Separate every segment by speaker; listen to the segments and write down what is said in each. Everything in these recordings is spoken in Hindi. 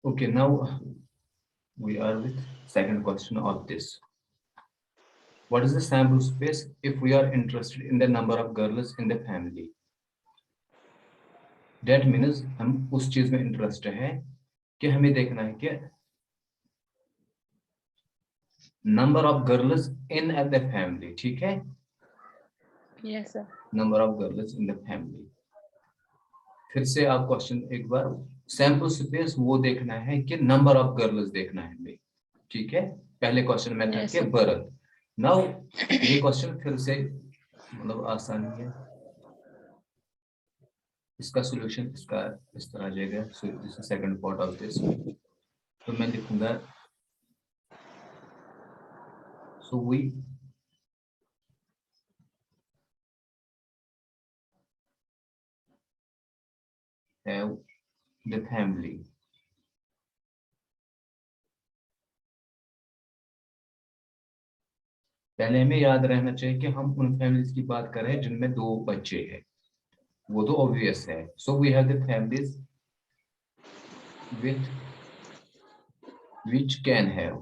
Speaker 1: Okay, now we are with second question of this. What is the sample space if we are interested in the number of girls in the family? That means हम उस चीज में इंटरेस्ट है कि हमें देखना है कि number of girls in the family, ठीक है?
Speaker 2: Yes, sir.
Speaker 1: Number of girls in the family. फिर से आप क्वेश्चन एक बार, सैंपल स्पेस वो देखना है कि नंबर ऑफ गर्ल्स देखना है हमें, ठीक है? पहले क्वेश्चन में था
Speaker 2: Yes,
Speaker 1: कि
Speaker 2: sir.
Speaker 1: बर्थ। नाउ ये क्वेश्चन फिर से मतलब आसानी है, इसका सॉल्यूशन इसका इस तरह आ जाएगा। So this is second part of this. तो मैं लिखूंगा so we have the family. पहले हमें याद रहना चाहिए कि हम उन फैमिलीज की बात कर रहे हैं जिनमें 2 बच्चे हैं, वो तो ऑब्वियस है। So we have the families with which can have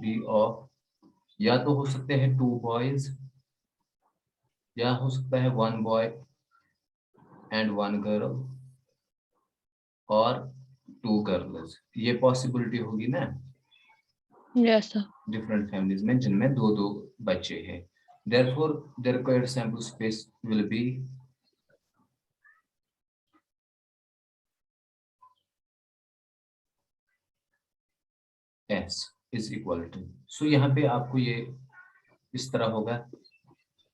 Speaker 1: be of, या तो हो सकते हैं 2 बॉयज, या हो सकता है 1 बॉय एंड 1 गर्ल, और 2 गर्ल्स। ये पॉसिबिलिटी होगी ना
Speaker 2: Yes, sir.
Speaker 1: डिफरेंट फैमिलीज में जिनमें 2 बच्चे हैं। therefore the required sample space will be s is equal to, so यहाँ पे आपको ये इस तरह होगा।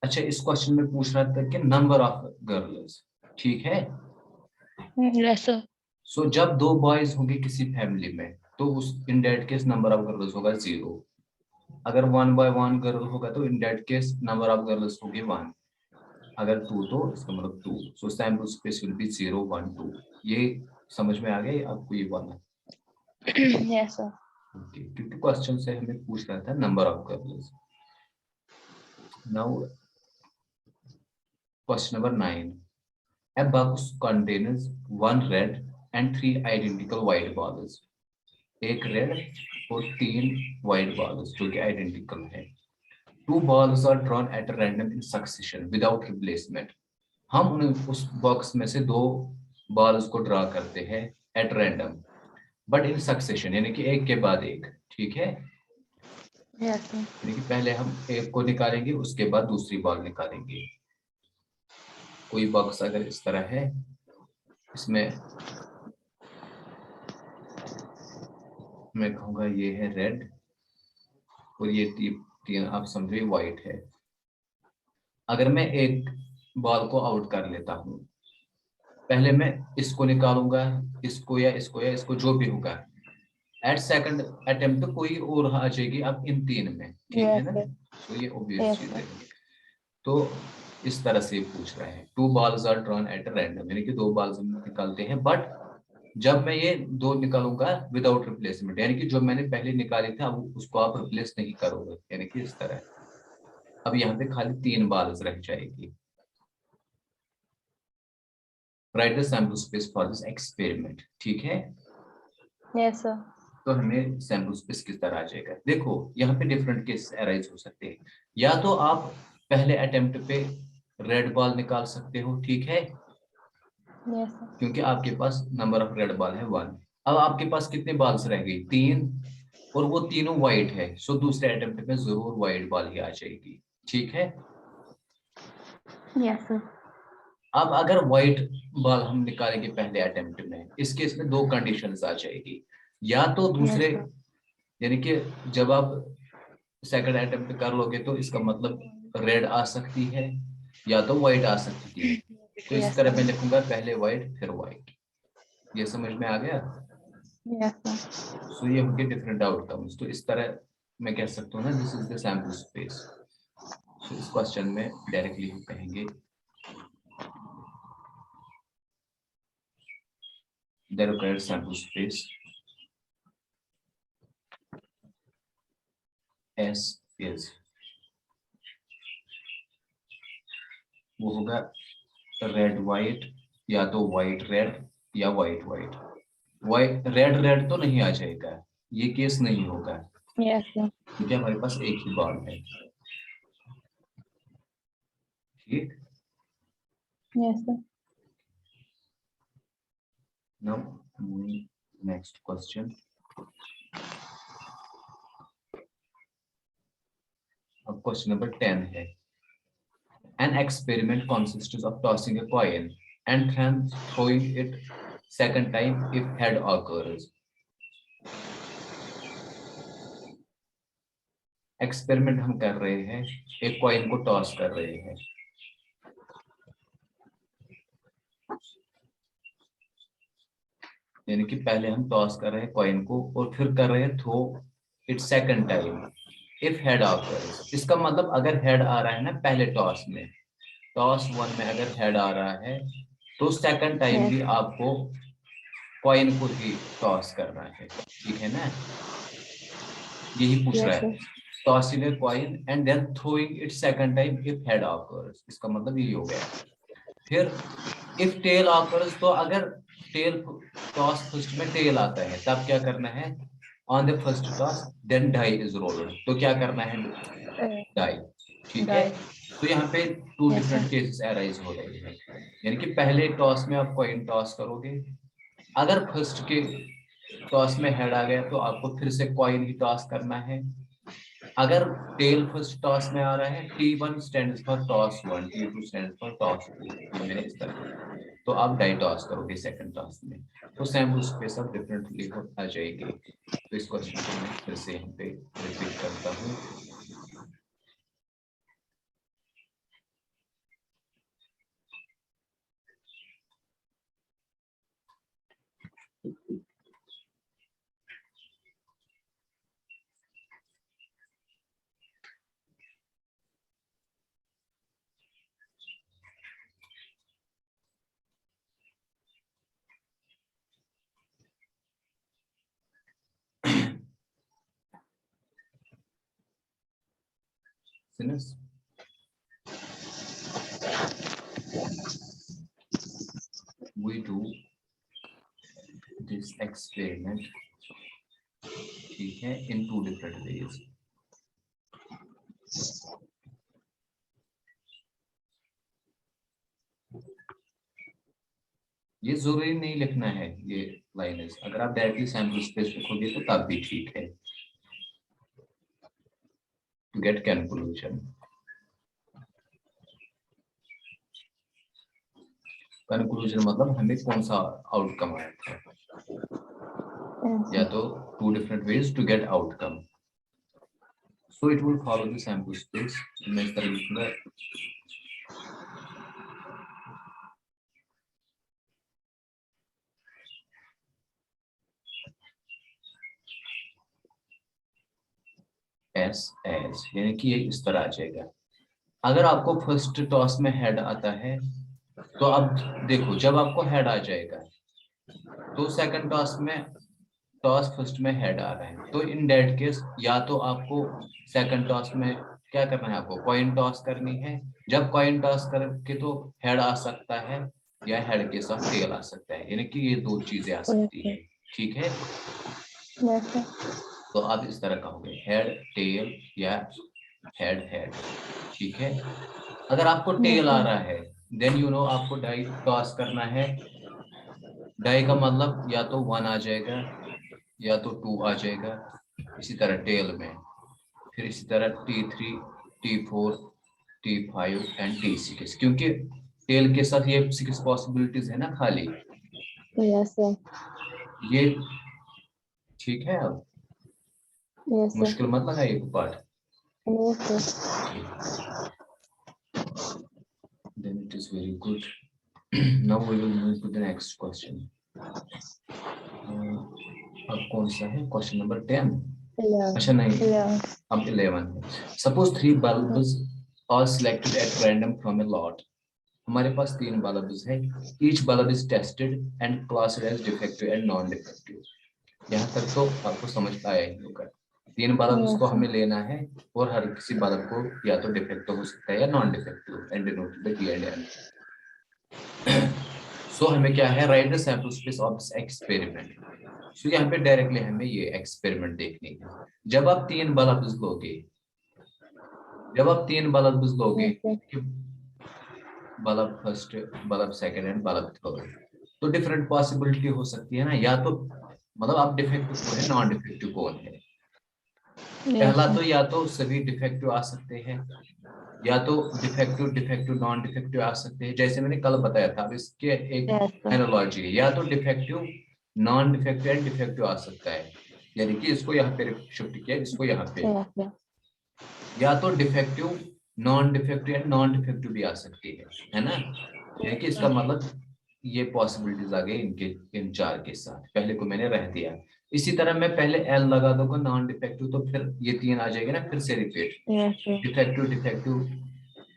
Speaker 1: अच्छा, इस क्वेश्चन में पूछ रहा था कि नंबर ऑफ गर्ल्स, ठीक है?
Speaker 2: Yes, sir.
Speaker 1: सो जब 2 बॉयज होंगे किसी फैमिली में तो उस in that case number of girls होगा 0। अगर 1 बॉय 1 गर्ल होगा तो in that case number of girls होगी 1। अगर 2 तो इसका मतलब 2। सो सैंपल स्पेस विल बी 0 1 2। ये समझ में आ गया आपको ये वाला?
Speaker 2: Yes, sir.
Speaker 1: ओके, क्योंकि क्वेश्चन से हमें पूछ रहा था number of girls. Now question number 9। A box contains 1 red and 3 identical white balls. एक रेड और 3 व्हाइट बॉल्स जो कि आइडेंटिकल है। 2 balls are drawn at random in succession without replacement. हम उस बॉक्स में से 2 बॉल्स को ड्रा करते हैं at random, but in succession, यानी कि एक के बाद एक, ठीक है?
Speaker 2: Yes, sir.
Speaker 1: यानी कि पहले हम एक को निकालेंगे, उसके बाद दूसरी बॉल निकालेंगे। कोई बॉक्स अगर इस तरह है, इसमें मैं कहूँगा ये है रेड और ये 3 आप समझिए व्हाइट है। अगर मैं एक बॉल को आउट कर लेता हूँ, पहले मैं इसको निकालूंगा, इसको या इसको या इसको, जो भी होगा। एट सेकंड अटेम्प्ट कोई और आ जाएगी अब इन 3 में, ठीक है
Speaker 2: Yes,
Speaker 1: ना?
Speaker 2: sir.
Speaker 1: तो ये ऑब्वियस
Speaker 2: Yes,
Speaker 1: चीज
Speaker 2: sir.
Speaker 1: है। तो इस तरह से पूछ रहा है 2 balls are drawn at random, यानी कि 2 balls हम निकालते हैं, बट जब मैं ये 2 निकालूंगा विदाउट रिप्लेसमेंट, यानी कि जो मैंने पहले निकाली था वो उसको आप रिप्लेस नहीं करोगे, यानी कि इस तरह। अब यहाँ पे खाली 3 balls रह जाएगी। Right the sample space for this experiment, ठीक है?
Speaker 2: Yes, sir.
Speaker 1: तो हमें सैंपल स्पेस किस तरह आ जाएगा? देखो यहाँ पे डिफरेंट केस अराइज हो सकते हैं। या तो आप पहले अटेम्प्ट पे रेड बॉल निकाल सकते हो, ठीक है?
Speaker 2: Yes, sir.
Speaker 1: क्योंकि आपके पास नंबर ऑफ रेड बॉल है 1। अब आपके पास कितने बॉल्स रह गई? 3, और वो तीनों व्हाइट है। सो दूसरे अटेम्प्ट में जरूर व्हाइट बॉल ही आ जाएगी, ठीक है?
Speaker 2: Yes, sir.
Speaker 1: अब अगर व्हाइट बॉल हम निकालेंगे पहले अटेम्प्ट में, इस केस में 2 कंडीशंस आ जाएगी। या तो दूसरे,
Speaker 2: Yes, sir.
Speaker 1: यानी कि जब आप सेकंड अटेम्प्ट कर लोगे तो इसका मतलब रेड आ सकती है या तो व्हाइट आ सकती है। तो इस
Speaker 2: Yes,
Speaker 1: तरह मैं
Speaker 2: sir.
Speaker 1: लिखूंगा पहले व्हाइट फिर व्हाइट। ये समझ में आ गया?
Speaker 2: Yes, sir.
Speaker 1: सो ये होंगे डिफरेंट आउटकम्स। तो इस तरह मैं कह सकता हूँ ना, this is the sample space. So इस क्वेश्चन में डायरेक्टली हम कहेंगे the required sample space S is, वो होगा रेड व्हाइट या तो व्हाइट रेड या white white. White red red तो नहीं आ जाएगा, ये केस नहीं होगा
Speaker 2: Yes, sir.
Speaker 1: क्योंकि हमारे पास एक ही बॉल है। ठीक,
Speaker 2: Yes, sir.
Speaker 1: Now next question. अब क्वेश्चन नंबर 10 है, an experiment consists of tossing a coin and then throwing it second time if head occurs। Experiment हम कर रहे हैं, एक कॉइन को टॉस कर रहे हैं, यानी कि पहले हम टॉस कर रहे हैं कॉइन को और फिर कर रहे हैं throw it second time if head occurs. इसका मतलब अगर हेड आ रहा है ना पहले टॉस में, टॉस 1 में अगर हेड आ रहा है तो सेकंड टाइम
Speaker 2: Yes.
Speaker 1: भी आपको कॉइन को ही टॉस करना है, ठीक है ना? यही पूछ रहा
Speaker 2: Yes,
Speaker 1: है,
Speaker 2: sir.
Speaker 1: tossing a coin and then throwing it second time if head occurs। इसका मतलब यही हो गया। फिर if tail occurs, तो अगर tail toss फर्स्ट में tail आता है तब क्या करना है? on the first toss then die is rolled, तो क्या करना है? die, ठीक है?
Speaker 2: Die.
Speaker 1: तो यहाँ पे 2
Speaker 2: Yes,
Speaker 1: different
Speaker 2: sir.
Speaker 1: Cases arise हो रहे हैं, यानी कि पहले टॉस में आप कॉइन टॉस करोगे, अगर फर्स्ट के टॉस में हेड आ गया तो आपको फिर से कॉइन ही टॉस करना है। अगर टेल फर्स्ट टॉस में आ रहा है, T1 stands for toss 1, T2 stands for toss 2, ये मैंने इस तरह, तो आप डाई टॉस करोगे सेकंड टॉस में, तो सेम उस पे सब डिफरेंटली आ जाएगी। तो इस क्वेश्चन को मैं फिर से यहाँ पे रिपीट करता हूँ। Sinus, we do this experiment, ठीक है, in 2 different ways। ये जरूरी नहीं लिखना है ये लाइनेस, अगर आप डायरेक्टली सैंपल स्पेस लिखोगे तो तब भी ठीक है, to get conclusion। कंक्लूजन मतलब हमें कौन सा आउटकम आया था,
Speaker 2: Yes,
Speaker 1: या
Speaker 2: sir.
Speaker 1: तो 2 different ways to get outcome। So it will follow the sample space। मैं इस तरह लिखूंगा, एस एस, यानी कि ये इस तरह आ जाएगा। अगर आपको फर्स्ट टॉस में हेड आता है तो अब देखो, जब आपको हेड आ जाएगा तो सेकंड टॉस में, टॉस फर्स्ट में हेड आ रहा है, तो इन दैट केस या तो आपको सेकंड टॉस में क्या करना है, आपको कॉइन टॉस करनी है। जब कॉइन टॉस करके तो हेड आ सकता है या हेड के साथ टेल आ सकता है, यानी कि ये 2 चीजें आ सकती है, ठीक है?
Speaker 2: Yes, sir.
Speaker 1: तो आप इस तरह कहोगे हेड टेल या हेड हेड, ठीक है? अगर आपको टेल आ रहा है देन यू नो आपको डाई टॉस करना है। डाई का मतलब या तो 1 आ जाएगा या तो 2 आ जाएगा, इसी तरह टेल में, फिर इसी तरह T3, T4, T5 and T6, क्योंकि टेल के साथ ये 6 पॉसिबिलिटीज है ना खाली,
Speaker 2: Yes, sir.
Speaker 1: ये ठीक है? अब
Speaker 2: Yes, sir.
Speaker 1: मुश्किल मत लगाइए part.
Speaker 2: Yes, sir.
Speaker 1: Then it is very good। Now we will move to the next question। अब कौन सा है? Question number 10।
Speaker 2: 11.
Speaker 1: अच्छा नहीं,
Speaker 2: 11.
Speaker 1: अब 11 है। Suppose 3 bulbs are selected at random from a lot। हमारे पास 3 bulbs है, each bulb is tested and classed as defective and non-defective। यहाँ तक तो आपको समझ आया ही होगा। 3 bulbs
Speaker 2: Yes,
Speaker 1: को
Speaker 2: sir.
Speaker 1: हमें लेना है और हर किसी बल्ब को या तो डिफेक्टिव हो सकता है या non defective, and denoted by D and N। So हमें क्या है, write the sample space of this experiment. So यहाँ पे डायरेक्टली हमें ये एक्सपेरिमेंट देखनी है। जब आप 3 बल्ब लोगे,
Speaker 2: Yes, sir.
Speaker 1: कि bulb first, bulb second and bulb third, तो डिफरेंट पॉसिबिलिटी हो सकती है ना, या तो मतलब आप डिफेक्टिव कौन है, नॉन डिफेक्टिव कौन है।
Speaker 2: Yes,
Speaker 1: पहला
Speaker 2: sir.
Speaker 1: तो या तो सभी डिफेक्टिव आ सकते हैं, या तो डिफेक्टिव डिफेक्टिव नॉन डिफेक्टिव आ सकते हैं, जैसे मैंने कल बताया था। अब इसके एक
Speaker 2: Yes, sir.
Speaker 1: एनालॉजी है, या तो defective non defective and defective आ सकता है, यानी कि इसको यहाँ पे शिफ्ट किया, इसको यहाँ पे,
Speaker 2: Yes, sir.
Speaker 1: या तो defective non defective and non defective भी आ सकती है ना। यानी कि इसका मतलब ये पॉसिबिलिटीज आ गई इनके, इन 4 के साथ। पहले को मैंने रह दिया। इसी तरह मैं पहले एल लगा दूंगा नॉन डिफेक्टिव, तो फिर ये 3 आ जाएंगे ना, फिर से repeat,
Speaker 2: Yes, sir.
Speaker 1: Defective defective,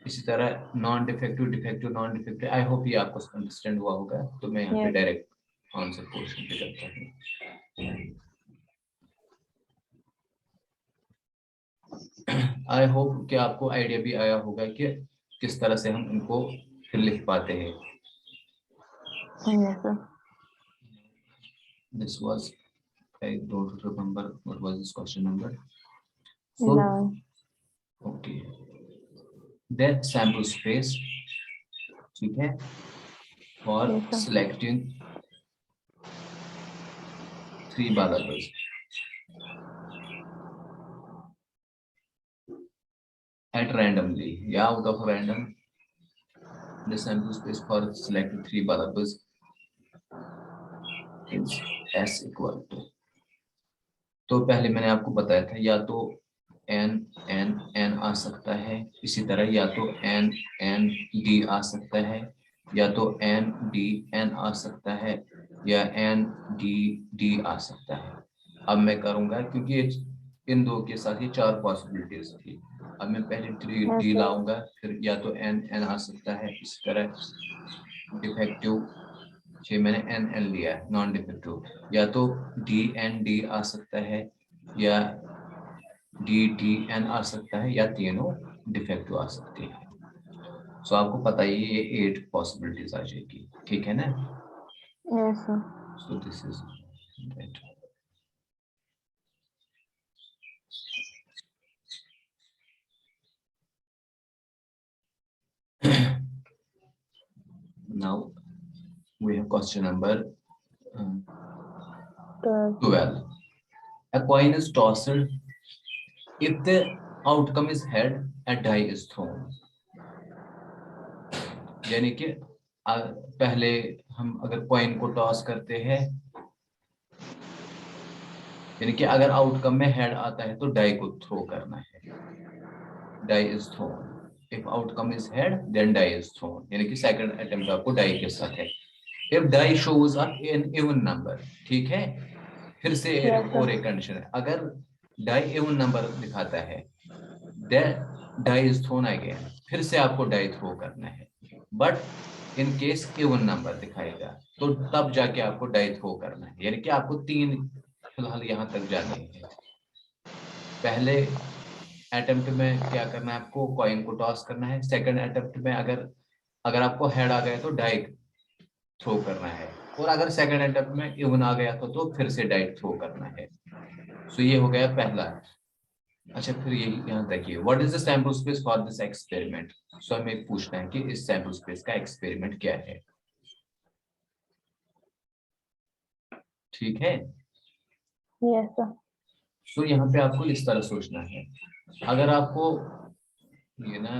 Speaker 1: इसी तरह non defective defective non defective. I hope ये आपको अंडरस्टैंड हुआ होगा। तो मैं यहाँ पे
Speaker 2: Yes.
Speaker 1: डायरेक्ट आंसर क्वेश्चन पे करता हूँ। आई होप कि आपको आइडिया भी आया होगा कि किस तरह से हम इनको फिर लिख पाते हैं।
Speaker 2: Yes, sir.
Speaker 1: This was, I don't remember what was this question number. So,
Speaker 2: No.
Speaker 1: okay, that sample space, ठीक है, for
Speaker 2: Yes, sir.
Speaker 1: selecting 3 variables at randomly, yeah, out of random, the sample space for selecting 3 variables is s equal to, तो पहले मैंने आपको बताया था, या तो n n n आ सकता है, इसी तरह या तो n n d आ सकता है, या तो n d n आ सकता है, या n d d आ सकता है। अब मैं करूंगा, क्योंकि इन 2 के साथ ये 4 पॉसिबिलिटीज थी। अब मैं पहले
Speaker 2: Yes,
Speaker 1: d
Speaker 2: sir.
Speaker 1: लाऊंगा, फिर या तो n n आ सकता है, इसी तरह डिफेक्टिव, ये मैंने एन एन लिया है नॉन डिफेक्टिव, या तो डी एन डी आ सकता है, या डी डी एन आ सकता है, या तीनों डिफेक्टिव आ सकती है। सो आपको पता ही है, ये 8 पॉसिबिलिटीज आ जाएगी, ठीक है ना।
Speaker 2: Yes, sir.
Speaker 1: So this is that. Now we have question number 12. A coin is tossed. If the outcome is head, a die is thrown. यानी कि पहले हम अगर कॉइन को टॉस करते हैं, यानी कि अगर आउटकम में हेड आता है तो डाई को थ्रो करना है, die is thrown. If outcome is head then die is thrown, यानी कि सेकंड अटेम्प्ट आपको डाई के साथ है। If die shows up in even number, ठीक है, फिर से
Speaker 2: Yes, sir.
Speaker 1: और एक कंडीशन है, अगर डाई इवन नंबर दिखाता है then die is thrown again, फिर से आपको डाई थ्रो करना है। But in case even number दिखाएगा तो तब जाके आपको डाई थ्रो करना है, यानी कि आपको 3 फिलहाल यहाँ तक जाने हैं। पहले अटेम्प्ट में क्या करना है, आपको कॉइन को टॉस करना है। सेकंड अटेम्प्ट में अगर आपको हेड आ गया तो डाई थ्रो करना है, और अगर सेकंड अटेम्प्ट में इवन आ गया तो फिर से डाई थ्रो करना है। सो ये हो गया पहला। अच्छा, फिर ये यहाँ देखिए, what is the sample space for this experiment. So हमें पूछना है कि इस सैंपल स्पेस का एक्सपेरिमेंट क्या है, ठीक है।
Speaker 2: Yes, sir.
Speaker 1: सो यहाँ पे आपको इस तरह सोचना है, अगर आपको ये ना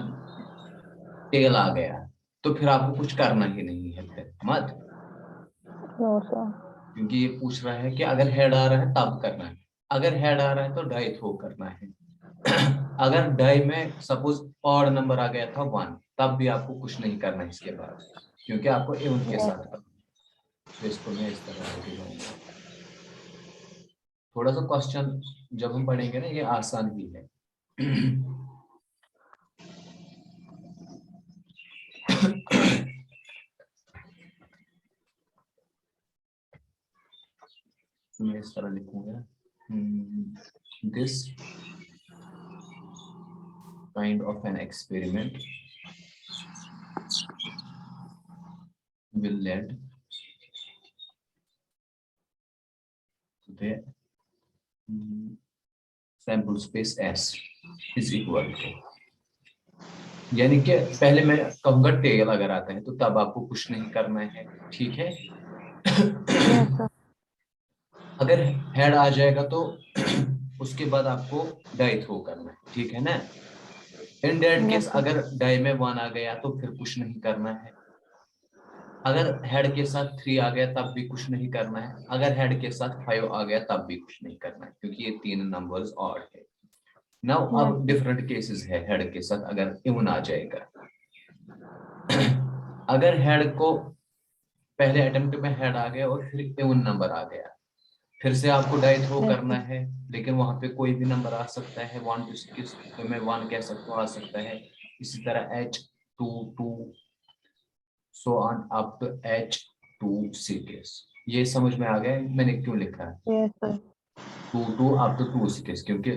Speaker 1: टेल आ गया तो फिर आपको कुछ करना ही नहीं है, फिर मत,
Speaker 2: No, sir.
Speaker 1: क्योंकि ये पूछ रहा है कि अगर हेड आ रहा है तब करना है। अगर हेड आ रहा है तो डाई थ्रो करना है। अगर डाई में सपोज ऑड नंबर आ गया था 1, तब भी आपको कुछ नहीं करना है इसके बाद, क्योंकि आपको इवन के
Speaker 2: Yes.
Speaker 1: साथ करना है। तो इसको मैं इस तरह से दिखाऊंगा। थोड़ा सा क्वेश्चन जब हम पढ़ेंगे ना, ये आसान भी है। तो मैं इस तरह लिखूंगा, this kind of an experiment will lead the sample space S is equal to, यानी कि पहले मैं कहूंगा टेल अगर आता है तो तब आपको कुछ नहीं करना है, ठीक है।
Speaker 2: Yes, sir.
Speaker 1: अगर हेड आ जाएगा तो उसके बाद आपको डाई थ्रो करना है, ठीक है ना। इन डेट केस
Speaker 2: Yes, sir.
Speaker 1: अगर डाई में 1 आ गया तो फिर कुछ नहीं करना है। अगर हेड के साथ 3 आ गया तब भी कुछ नहीं करना है। अगर हेड के साथ 5 आ गया तब भी कुछ नहीं करना है, क्योंकि ये 3 नंबर्स ऑड है। नाउ
Speaker 2: Yes,
Speaker 1: अब डिफरेंट केसेस है हेड के साथ अगर इवन आ जाएगा। अगर हेड को पहले अटेम्प्ट में हेड आ गया और फिर इवन नंबर आ गया, फिर से आपको डाई थ्रो
Speaker 2: Yes,
Speaker 1: करना है, लेकिन वहां पे कोई भी नंबर आ सकता है। 1 to 6 तो मैं 1 कह सकता हूँ, आ सकता है। इसी तरह H2 2 so on up to H2 6। ये समझ में आ गया है मैंने क्यों लिखा है
Speaker 2: yes, sir.
Speaker 1: 2 2 अप टू 2 6, क्योंकि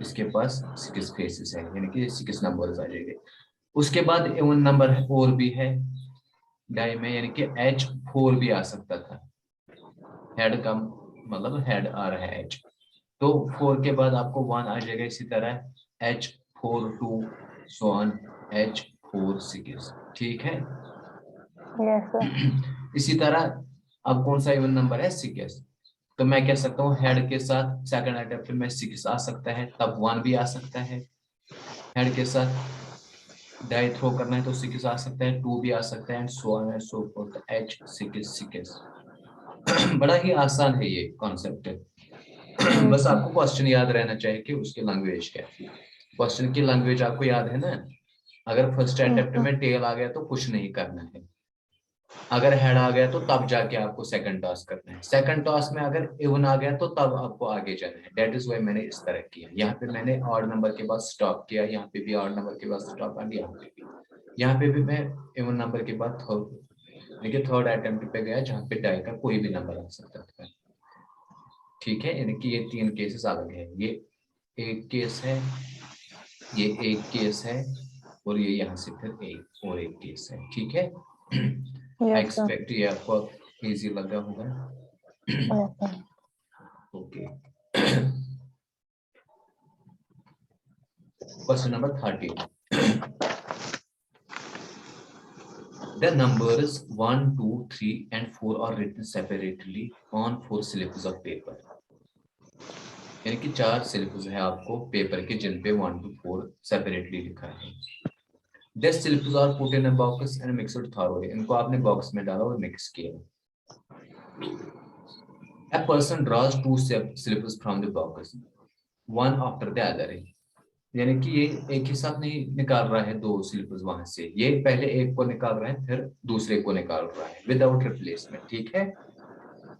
Speaker 1: इसके पास 6 फेसेस है, यानी कि 6 नंबर्स आ जाएंगे। उसके बाद इवन नंबर और भी है डाई में, यानी कि H4 भी आ सकता था। हेड का मतलब हेड आ रहा है H, तो 4 के बाद आपको 1 आ जाएगा। इसी तरह H4 2 सो ऑन H4 6, ठीक है।
Speaker 2: Yes, sir.
Speaker 1: इसी तरह अब कौन सा इवन नंबर है 6, तो मैं कह सकता हूँ हेड के साथ सेकंड अटेम्प्ट में 6 आ सकता है, तब 1 भी आ सकता है। हेड के साथ डाई थ्रो करना है तो 6 आ सकता है, 2 भी आ सकता है, and so on and so fourth H6 बड़ा ही आसान है ये कॉन्सेप्ट। बस
Speaker 2: Yes, sir.
Speaker 1: आपको क्वेश्चन याद रहना चाहिए कि उसकी लैंग्वेज क्या है। क्वेश्चन की लैंग्वेज आपको याद है ना। अगर फर्स्ट
Speaker 2: Yes,
Speaker 1: अटेम्प्ट
Speaker 2: sir.
Speaker 1: में टेल आ गया तो कुछ नहीं करना है। अगर हेड आ गया तो तब जाके आपको सेकंड टॉस करना है। सेकंड टॉस में अगर इवन आ गया तो तब आपको आगे जाना है। दैट इज व्हाई मैंने इस तरह किया। यहाँ पे मैंने ऑड नंबर के बाद स्टॉप किया, यहाँ पे भी ऑड नंबर के बाद स्टॉप, एंड यहाँ पे भी मैं इवन नंबर के बाद थर्ड अटेम्प्ट पे गया जहाँ पे डाई का कोई भी नंबर आ सकता था, ठीक है। यानी कि ये 3 केसेस अलग है। ये एक केस है, ये एक केस है, और ये यहाँ से फिर एक और एक केस है, ठीक है।
Speaker 2: Yes, sir.
Speaker 1: एक्सपेक्ट ये आपको इजी लगा होगा।
Speaker 2: Yes, sir.
Speaker 1: Okay, question number 30। The numbers 1 2 3 and 4 are written separately on 4 slips of paper। यानी कि 4 स्लिप्स है आपको पेपर के जिन पे 1 to 4 सेपरेटली लिखा है। The slips are put in a box and mixed thoroughly। इनको आपने बॉक्स में डाला और मिक्स किया। A person draws 2 slips from the box, one after the other। यानी कि ये एक ही साथ नहीं निकाल रहा है 2 स्लिप्स वहां से, ये पहले एक को निकाल रहा है फिर दूसरे को निकाल रहा है विदाउट रिप्लेसमेंट, ठीक है।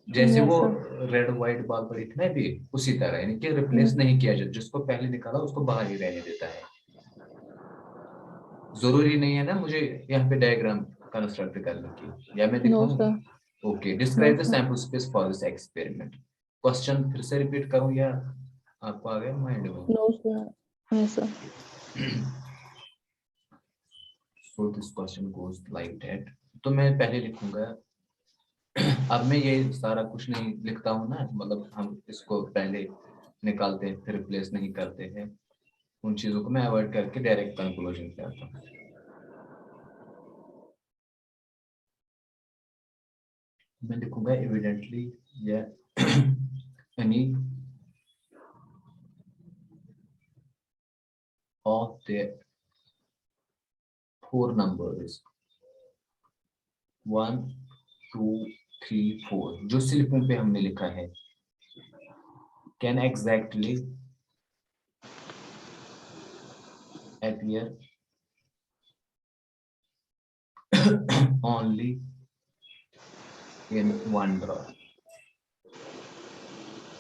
Speaker 1: जैसे
Speaker 2: Yes,
Speaker 1: वो
Speaker 2: sir.
Speaker 1: रेड व्हाइट बॉल पड़ी थी ना भी, उसी तरह, यानी कि रिप्लेस
Speaker 2: Yes,
Speaker 1: नहीं किया जाता। जिसको पहले निकाला उसको बाहर ही रहने देता है। जरूरी नहीं है ना मुझे यहाँ पे डायग्राम कंस्ट्रक्ट करने की, या मैं
Speaker 2: no,
Speaker 1: दिखाऊं।
Speaker 2: sir.
Speaker 1: Okay,
Speaker 2: No,
Speaker 1: describe the
Speaker 2: sir.
Speaker 1: Sample space for this experiment. Question फिर से रिपीट करूं या आपको आ गया माइंड में?
Speaker 2: No, sir. Yes, sir.
Speaker 1: So this question goes like that. तो मैं पहले लिखूंगा। अब मैं ये सारा कुछ नहीं लिखता हूँ ना, मतलब हम इसको पहले निकालते हैं फिर रिप्लेस नहीं करते हैं। उन चीजों को मैं अवॉइड करके डायरेक्ट कंक्लूजन पे आता हूँ। मैं लिखूंगा एविडेंटली या एनी ऑफ द 4 numbers 1 2 3 4 जो स्लिपों पे हमने लिखा है, can exactly appear only in one draw।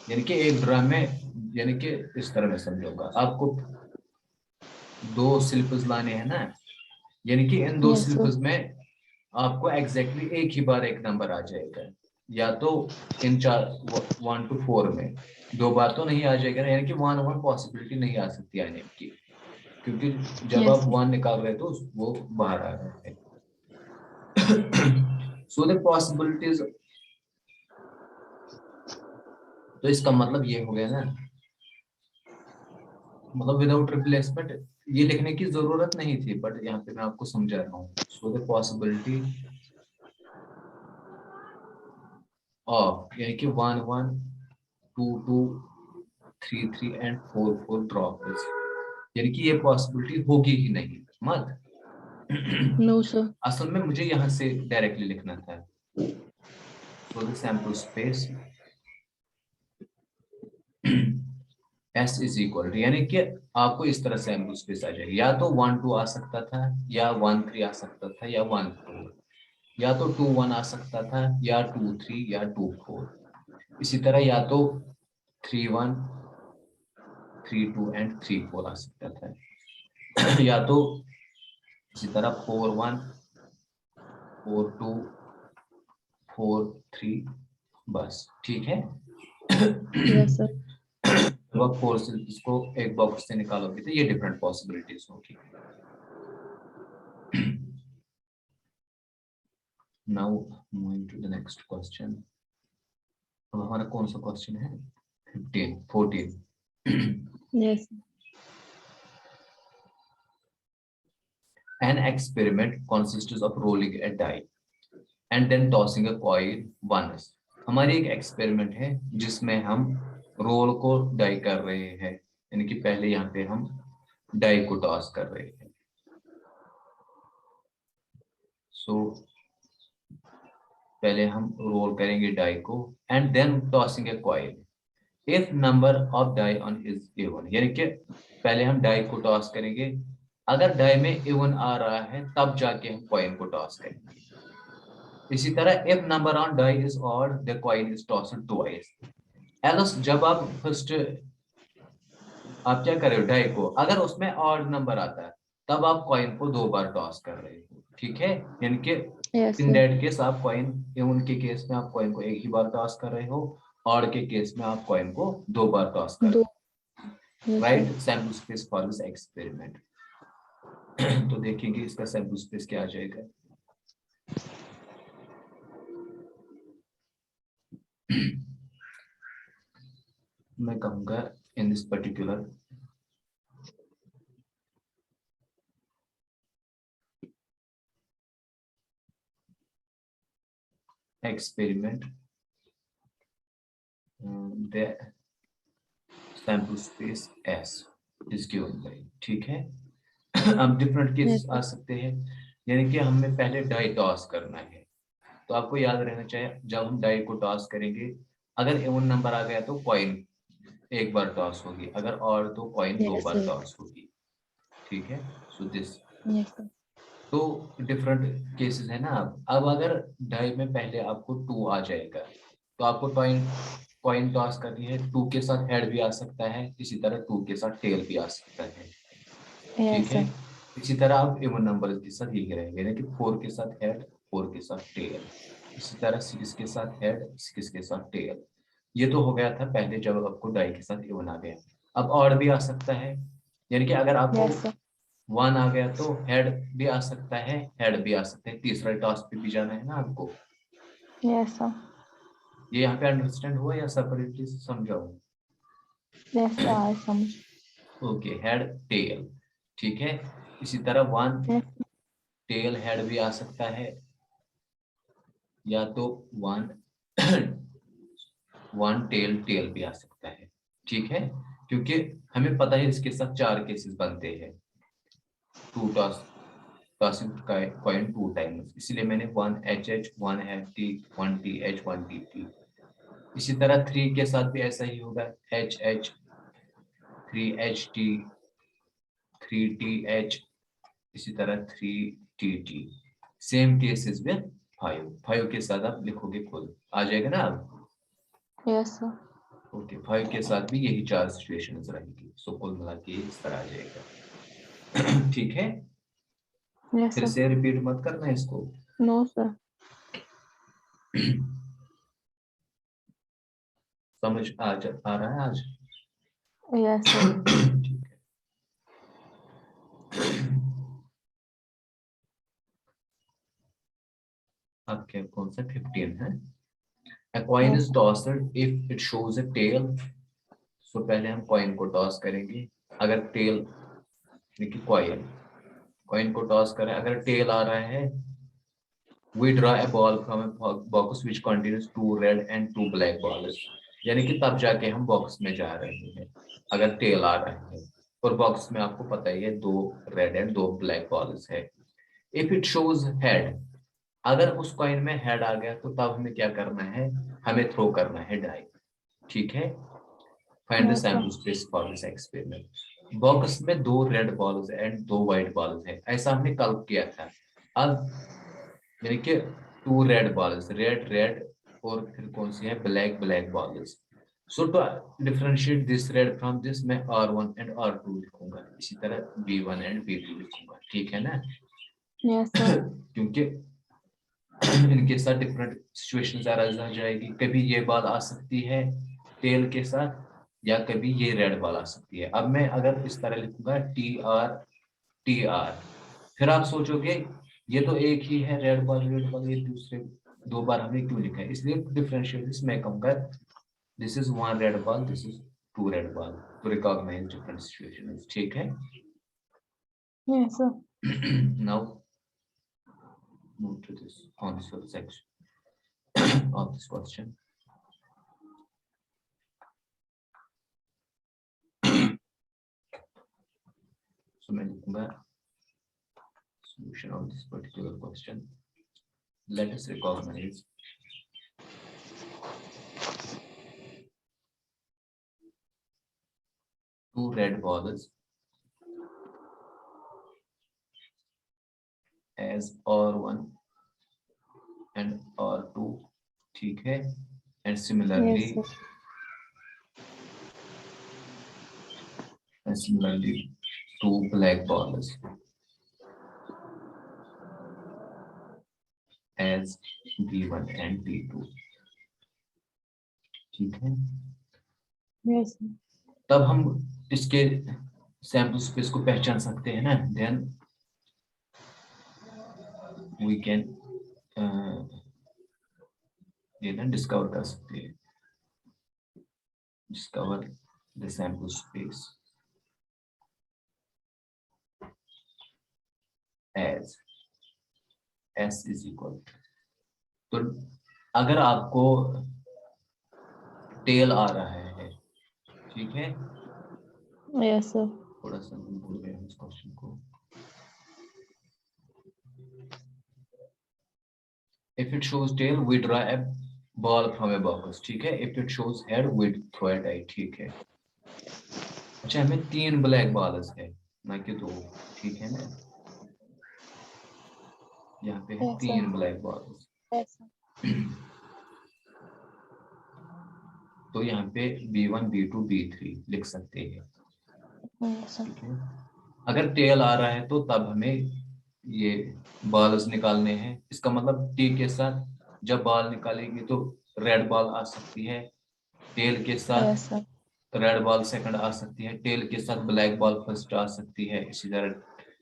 Speaker 1: यानी कि एक ड्रा में, यानी कि इस तरह में समझूंगा। आपको 2 स्लिप्स लाने हैं ना, यानी कि इन 2
Speaker 2: Yes, sir.
Speaker 1: स्लिप्स में आपको एग्जैक्टली एक ही बार एक नंबर आ जाएगा, या तो इन 1 to 4 में 2 बार तो नहीं आ जाएगा ना, यानी कि 1 पॉसिबिलिटी नहीं आ सकती आने की, क्योंकि जब
Speaker 2: Yes,
Speaker 1: आप
Speaker 2: sir.
Speaker 1: 1 निकाल रहे तो वो बाहर आ रहा है। So the possibilities तो इसका मतलब ये हो गया ना, मतलब विदाउट रिप्लेसमेंट ये लिखने की जरूरत नहीं थी, बट यहाँ पे मैं आपको समझा रहा हूँ। सो द पॉसिबिलिटी ऑफ, यानी कि 1 1 2 2 3 3 एंड 4 4 ड्रॉप, यानी कि ये पॉसिबिलिटी होगी ही नहीं, मत।
Speaker 2: No, sir.
Speaker 1: असल में मुझे यहाँ से डायरेक्टली लिखना था। So the sample space S is equal, यानी कि आपको इस तरह सैंपल स्पेस आ जाएगी, या तो 1 2 आ सकता था, या 1 3 आ सकता था, या 1 4, या तो 2 1 आ सकता था, या 2 3, या 2 4। इसी तरह या तो 3 1 3 2 एंड 3 4 आ सकता था, या तो इसी तरह 4 1 4 2 4 3, बस ठीक है।
Speaker 2: Yes, sir.
Speaker 1: जब आप 4 से इसको एक बॉक्स से निकालोगे तो ये डिफरेंट पॉसिबिलिटीज होगी। Now moving to the next question. अब हमारा कौन सा क्वेश्चन है? 14।
Speaker 2: Yes.
Speaker 1: An experiment consists of rolling a die and then tossing a coin once. हमारी एक एक्सपेरिमेंट है जिसमें हम रोल को डाई कर रहे हैं, यानी कि पहले यहाँ पे हम डाई को टॉस कर रहे हैं। सो पहले हम रोल करेंगे डाई को and then tossing a coin if number of die on is even, यानी कि पहले हम डाई को टॉस करेंगे, अगर डाई में इवन आ रहा है तब जाके हम कॉइन को टॉस करेंगे। इसी तरह if number on die is odd the coin is tossed twice. Else जब आप फर्स्ट आप क्या कर रहे हो डाई को, अगर उसमें ऑड नंबर आता है तब आप कॉइन को 2 बार टॉस कर रहे हो, ठीक है। यानी कि
Speaker 2: Yes,
Speaker 1: in
Speaker 2: sir.
Speaker 1: That case आप कॉइन, इवन के केस में आप कॉइन को एक ही बार टॉस कर रहे हो, ऑड के केस में आप कॉइन को 2 बार टॉस कर रहे
Speaker 2: Do.
Speaker 1: हो,
Speaker 2: Yes,
Speaker 1: right.
Speaker 2: sir.
Speaker 1: Sample space for this experiment. तो देखेंगे इसका सैंपल स्पेस क्या आ जाएगा। मैं कहूंगा in this particular experiment, the sample space S is given by, ठीक है। अब डिफरेंट
Speaker 2: Yes,
Speaker 1: केसेस
Speaker 2: sir.
Speaker 1: आ सकते हैं, यानी कि हमें पहले डाई टॉस करना है। तो आपको याद रहना चाहिए जब हम डाई को टॉस करेंगे, अगर इवन नंबर आ गया तो कॉइन एक बार टॉस होगी, अगर और तो कॉइन 2
Speaker 2: Yes,
Speaker 1: बार
Speaker 2: sir.
Speaker 1: टॉस होगी, ठीक है। So this,
Speaker 2: Yes, sir.
Speaker 1: तो डिफरेंट केसेस है ना। अब अगर डाई में पहले आपको 2 आ जाएगा तो आपको कॉइन टॉस करनी है, 2 के साथ हेड भी आ सकता है, इसी तरह 2 के साथ टेल भी आ सकता है, ठीक
Speaker 2: Yes,
Speaker 1: है।
Speaker 2: sir.
Speaker 1: इसी तरह आप इवन नंबर के साथ यही रहेंगे, यानी कि 4 के साथ हेड 4 के साथ टेल, इसी तरह 6 के साथ हेड 6 के साथ टेल। ये तो हो गया था पहले जब आपको डाई के साथ इवन आ गया। अब और भी आ सकता है, यानी कि अगर आपको
Speaker 2: Yes, sir.
Speaker 1: 1 आ गया तो हेड भी आ सकता है, हेड भी आ सकता है, तीसरा टॉस पे भी जाना है ना आपको।
Speaker 2: Yes, sir.
Speaker 1: ये यहाँ पे अंडरस्टैंड हुआ या सेपरेटली समझाऊं?
Speaker 2: Yes, sir. I some.
Speaker 1: Okay, head tail, ठीक है। इसी तरह 1
Speaker 2: Yes.
Speaker 1: टेल हेड भी आ सकता है, या तो 1 1 टेल टेल भी आ सकता है, ठीक है। क्योंकि हमें पता है इसके साथ 4 केसेस बनते हैं, 2 टॉसिंग कॉइन 2 टाइम्स, इसलिए मैंने 1 H H 1 F T 1 T H 1 T T. इसी तरह 3 के साथ भी ऐसा ही होगा, H H 3 H T 3 T H, इसी तरह 3 टी टी। सेम केसेस में 5 के साथ आप लिखोगे खुद आ जाएगा ना अब।
Speaker 2: Yes, sir.
Speaker 1: ओके, 5 के साथ भी यही 4 सिचुएशंस रहेंगी, सो कुल मिला के इस तरह आ जाएगा। ठीक है,
Speaker 2: Yes,
Speaker 1: फिर
Speaker 2: sir.
Speaker 1: से रिपीट मत करना है इसको।
Speaker 2: No, sir.
Speaker 1: समझ आ रहा है आज?
Speaker 2: Yes, sir.
Speaker 1: ठीक है। आपके कौन सा 15 है? A coin
Speaker 2: Yes,
Speaker 1: is tossed if it shows a tail. सो पहले हम कॉइन को टॉस करेंगे. अगर टेल, देखिए कॉइन को टॉस करें, अगर टेल आ रहा है, we draw a ball from a box which contains 2 red and 2 black balls. यानी कि तब जाके हम बॉक्स में जा रहे हैं अगर टेल आ रहा है, और बॉक्स में आपको पता ही है 2 रेड एंड 2 ब्लैक बॉल्स है. इफ इट शोज हेड, अगर उस कॉइन में हेड आ गया तो तब हमें क्या करना है, हमें थ्रो करना है डाई. ठीक है. Find the
Speaker 2: yes, sir.
Speaker 1: Sample space for this experiment. Box में 2 red balls and 2 white balls है, ऐसा हमने कल किया था. अब यानी कि 2 रेड बॉल्स, रेड रेड, और फिर कौन सी है, black black balls. So to differentiate this red from this, मैं R1 एंड R2 लिखूंगा, इसी तरह B1 एंड B2 लिखूंगा. ठीक है ना.
Speaker 2: Yes, sir.
Speaker 1: क्योंकि इनके साथ डिफरेंट सिचुएशंस आ जाएगी. कभी ये बाल आ सकती है टेल के साथ, या कभी ये रेड बाल आ सकती है. अब मैं अगर इस तरह लिखूंगा TR, फिर आप सोचोगे ये तो एक ही है रेड बॉल रेड बॉल, ये दूसरे 2 बार हमने क्यों लिखा है. इसलिए डिफरेंशिएट दिस, मैं कहूंगा this is 1 red ball, this is 2 red ball, to recognise different situations. ठीक है.
Speaker 2: Yes, sir.
Speaker 1: Now move to this answer section of this question. So मैं लिखूंगा solution of this particular question. Let us recognize two red balls as R1 and R2. ठीक है. And similarly,
Speaker 2: Yes, sir.
Speaker 1: two black balls as B1 and B2. ठीक है.
Speaker 2: Yes, sir.
Speaker 1: तब हम इसके सैंपल स्पेस को पहचान सकते हैं ना. देन वी कैन ये ना डिस्कवर कर सकते हैं, discover the sample space as S is equal. तो अगर आपको टेल आ रहा है, ठीक है,
Speaker 2: Yes, sir.
Speaker 1: थोड़ा सा हम भूल गए इस क्वेश्चन को. If it shows tail, we draw a ball from a box. ठीक है. If it shows head, we throw a die. ठीक है. अच्छा, हमें 3 ब्लैक बॉल्स है, ना कि 2. ठीक है ना. यहाँ पे है
Speaker 2: Yes, sir.
Speaker 1: 3 black balls.
Speaker 2: Yes, sir.
Speaker 1: तो यहाँ पे B1 B2 B3 लिख सकते हैं.
Speaker 2: Yes, sir.
Speaker 1: ठीक है. अगर टेल आ रहा है तो तब हमें ये बॉल्स निकालने हैं. इसका मतलब टी के साथ जब बॉल निकालेंगे तो रेड बॉल आ सकती है, टेल के साथ
Speaker 2: Yes, sir.
Speaker 1: Red ball second आ सकती है, टेल के साथ ब्लैक बॉल फर्स्ट आ सकती है, इसी तरह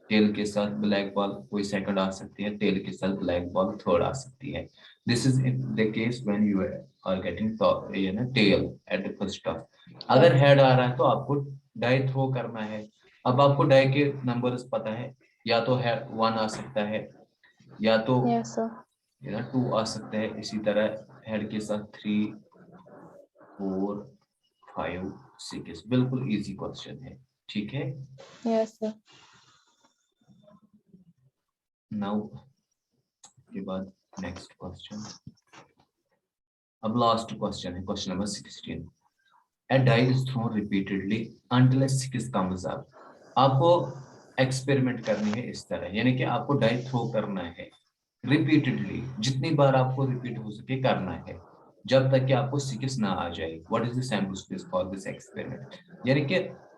Speaker 1: टेल के साथ ब्लैक बॉल कोई सेकंड आ सकती है, टेल के साथ ब्लैक बॉल थर्ड आ सकती है. This is in the case when you are getting tail at the first toss. अगर हेड आ रहा है तो आपको डाई थ्रो करना है. अब आपको डाई के नंबर्स पता है, या तो है 1 आ सकता है, या तो
Speaker 2: Yes, sir.
Speaker 1: 2 आ सकता है. इसी तरह हेड के साथ 3 4 5 6. बिल्कुल इजी क्वेश्चन है. ठीक है.
Speaker 2: Yes, sir.
Speaker 1: नाउ के बाद नेक्स्ट क्वेश्चन. अब लास्ट क्वेश्चन है, question number 16. A die is thrown repeatedly until a 6 comes up. आपको एक्सपेरिमेंट करनी है इस तरह, यानी कि आपको डाई थ्रो करना है रिपीटेडली, जितनी बार आपको रिपीट हो सके करना है, जब तक कि आपको 6 ना आ जाए. What is the sample space for this experiment. यानी कि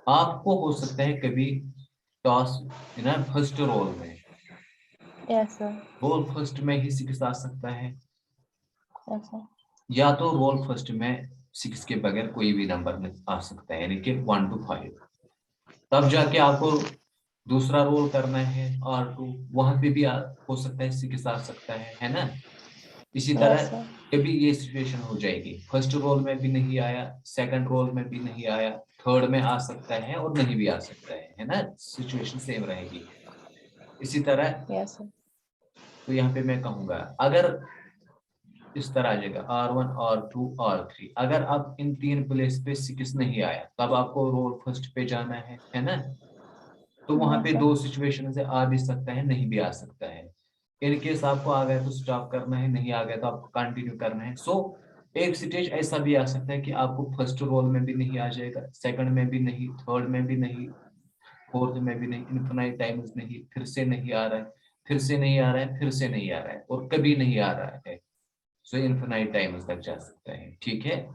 Speaker 1: आपको हो सकता है कभी टॉस ना फर्स्ट रोल में,
Speaker 2: Yes, sir.
Speaker 1: रोल फर्स्ट में ही 6 आ सकता है,
Speaker 2: Yes, sir.
Speaker 1: या तो रोल फर्स्ट में 6 के बगैर कोई भी नंबर में आ सकता है, यानी कि 1 to 5. तब जाके आपको दूसरा रोल करना है R2, वहां पे भी हो सकता है 6 आ सकता है ना. इसी
Speaker 2: Yes,
Speaker 1: तरह
Speaker 2: sir.
Speaker 1: कभी ये सिचुएशन हो जाएगी, फर्स्ट रोल में भी नहीं आया, सेकंड रोल में भी नहीं आया, थर्ड में आ सकता है और नहीं भी आ सकता है ना, सिचुएशन सेम रहेगी। इसी तरह
Speaker 2: Yes, sir.
Speaker 1: तो यहाँ पे मैं कहूंगा अगर इस तरह आ जाएगा R1 R2 R3, अगर आप इन तीन प्लेस पे 6 नहीं आया तब आपको रोल फर्स्ट पे जाना है ना। तो वहां
Speaker 2: Yes,
Speaker 1: पे
Speaker 2: sir.
Speaker 1: दो सिचुएशन से आ भी सकता है, नहीं भी आ सकता है। इन केस आपको आ गया तो स्टॉप करना है, नहीं आ गया तो आपको कंटिन्यू करना है। सो एक स्टेज ऐसा भी आ सकता है कि आपको फर्स्ट रोल में भी नहीं आ जाएगा, सेकंड में भी नहीं, थर्ड में भी नहीं, फोर्थ में भी नहीं, इन्फिनाइट टाइम्स नहीं, फिर से नहीं आ रहा है, फिर से नहीं आ रहा है, फिर से नहीं आ रहा है और कभी नहीं आ रहा है। सो इन्फिनाइट टाइम्स तक जा सकता है, ठीक है। अब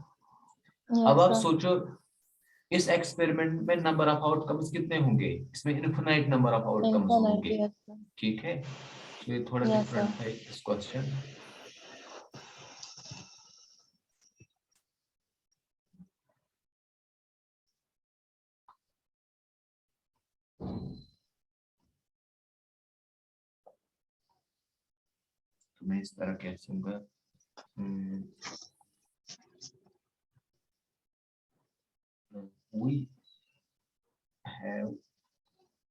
Speaker 2: Yes,
Speaker 1: आप
Speaker 2: sir.
Speaker 1: सोचो इस एक्सपेरिमेंट में नंबर ऑफ आउटकम्स कितने होंगे, इसमें infinite number of outcomes
Speaker 2: Infinite.
Speaker 1: होंगे,
Speaker 2: Yes, sir.
Speaker 1: ठीक है। तो ये थोड़ा
Speaker 2: Yes, sir.
Speaker 1: डिफरेंट है इस क्वेश्चन। तो मैं इस तरह कह दूंगा we have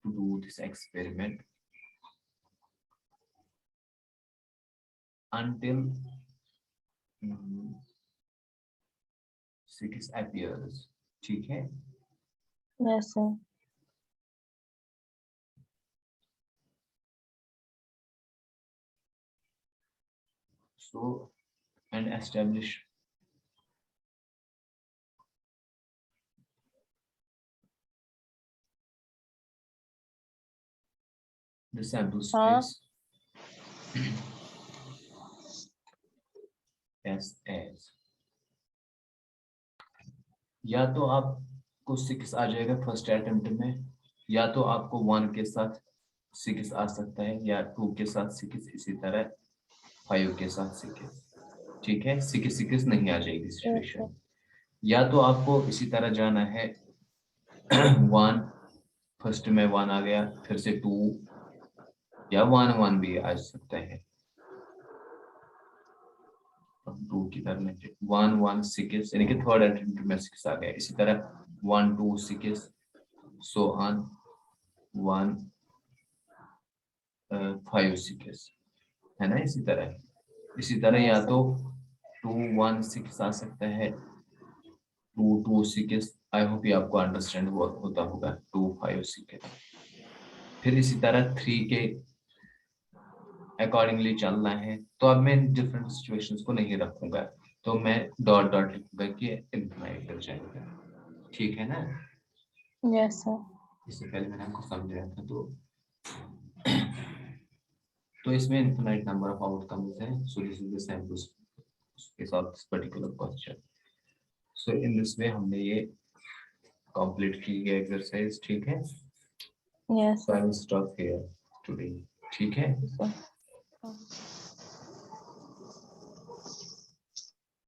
Speaker 1: to do this experiment until 6 appears, ठीक है।
Speaker 2: Yes, sir.
Speaker 1: So and establish the sample
Speaker 2: हाँ.
Speaker 1: space as या तो आपको 6 आ जाएगा फर्स्ट अटेम्प्ट में, या तो आपको 1 के साथ 6 आ सकता है, या 2 के साथ 6, इसी तरह 5 के साथ 6, ठीक है। 6 नहीं आ जाएगी
Speaker 2: Yes, sir.
Speaker 1: सिचुएशन। या तो आपको इसी तरह जाना है 1 फर्स्ट में 1 आ गया, फिर से 2 या 1 भी आ सकता है। 2 की तरह 1 1 6 यानी कि थर्ड अटेम्प्ट में 6 आ गया। इसी तरह 1 2 6 सो ऑन 1 5 6 है ना। इसी तरह या
Speaker 2: Yes,
Speaker 1: तो
Speaker 2: sir.
Speaker 1: 2 1 6 आ सकता है, 2 2 6। आई होप ये आपको अंडरस्टैंड होता होगा, 2 5 6। फिर इसी तरह 3 के अकॉर्डिंगली चलना है। तो अब मैं डिफरेंट सिचुएशंस को नहीं रखूंगा, तो मैं डॉट डॉट लिखूंगा कि इनफिनाइट तक जाएगा, ठीक है ना।
Speaker 2: Yes, sir.
Speaker 1: इससे पहले मैंने आपको समझाया था। तो इसमें इनफिनाइट नंबर ऑफ आउटकम्स हैं। सो दिस इज द सैंपल्स के साथ this particular question. So in this way हमने ये कंप्लीट की गई एक्सरसाइज, ठीक है।
Speaker 2: Yes,
Speaker 1: so I
Speaker 2: sir.
Speaker 1: Will stop here today, ठीक है।
Speaker 2: Yes, sir.